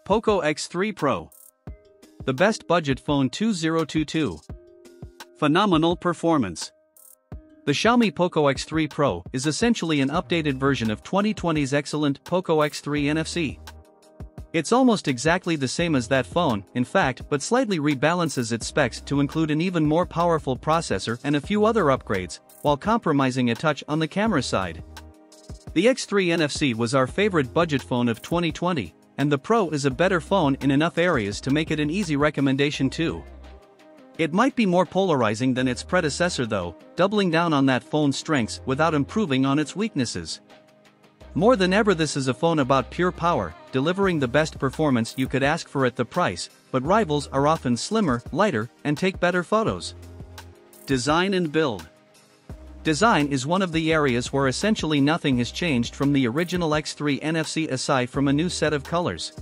Poco X3 Pro. The best budget phone 2022. Phenomenal performance. The Xiaomi Poco X3 Pro is essentially an updated version of 2020's excellent Poco X3 NFC. It's almost exactly the same as that phone, in fact, but slightly rebalances its specs to include an even more powerful processor and a few other upgrades, while compromising a touch on the camera side. The X3 NFC was our favorite budget phone of 2020, and the Pro is a better phone in enough areas to make it an easy recommendation too. It might be more polarizing than its predecessor though, doubling down on that phone's strengths without improving on its weaknesses. More than ever, this is a phone about pure power, delivering the best performance you could ask for at the price, but rivals are often slimmer, lighter, and take better photos. Design and build. Design is one of the areas where essentially nothing has changed from the original X3 NFC aside from a new set of colors.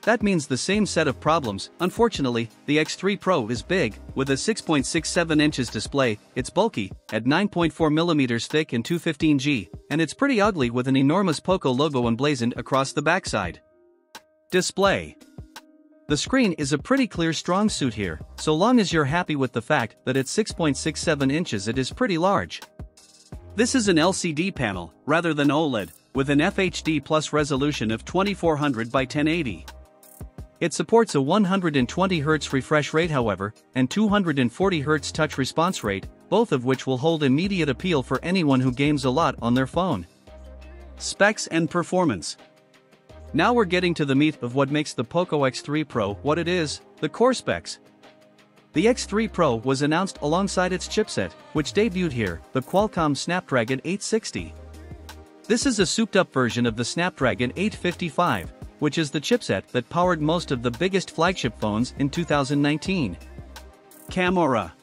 That means the same set of problems. Unfortunately, the X3 Pro is big, with a 6.67 inches display, it's bulky, at 9.4mm thick and 215G, and it's pretty ugly with an enormous Poco logo emblazoned across the backside. Display. The screen is a pretty clear strong suit here, so long as you're happy with the fact that at 6.67 inches it is pretty large. This is an LCD panel, rather than OLED, with an FHD Plus resolution of 2400 by 1080. It supports a 120Hz refresh rate however, and 240Hz touch response rate, both of which will hold immediate appeal for anyone who games a lot on their phone. Specs and performance. Now we're getting to the meat of what makes the Poco X3 Pro what it is, the core specs. The X3 Pro was announced alongside its chipset, which debuted here, the Qualcomm Snapdragon 860. This is a souped-up version of the Snapdragon 855, which is the chipset that powered most of the biggest flagship phones in 2019. Camera.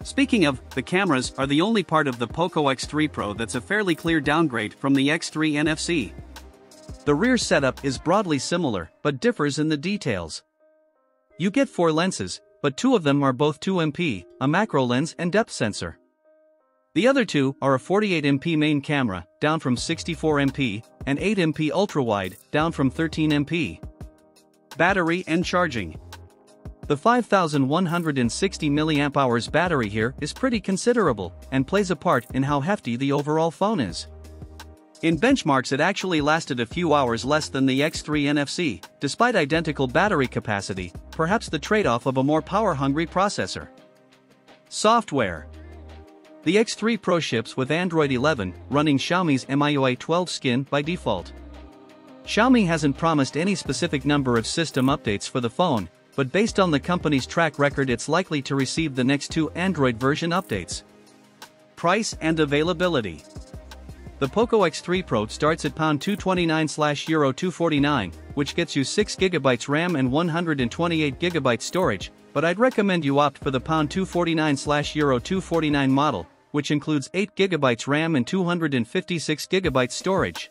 Speaking of, the cameras are the only part of the Poco X3 Pro that's a fairly clear downgrade from the X3 NFC. The rear setup is broadly similar, but differs in the details. You get 4 lenses, but 2 of them are both 2MP, a macro lens and depth sensor. The other 2 are a 48MP main camera, down from 64MP, and 8MP ultrawide, down from 13MP. Battery and charging. The 5160 mAh battery here is pretty considerable, and plays a part in how hefty the overall phone is. In benchmarks it actually lasted a few hours less than the X3 NFC, despite identical battery capacity, perhaps the trade-off of a more power-hungry processor. Software. The X3 Pro ships with Android 11, running Xiaomi's MIUI 12 skin by default. Xiaomi hasn't promised any specific number of system updates for the phone, but based on the company's track record it's likely to receive the next 2 Android version updates. Price and availability. The Poco X3 Pro starts at €229/€249, which gets you 6GB RAM and 128GB storage, but I'd recommend you opt for the €249/€249 model, which includes 8GB RAM and 256GB storage.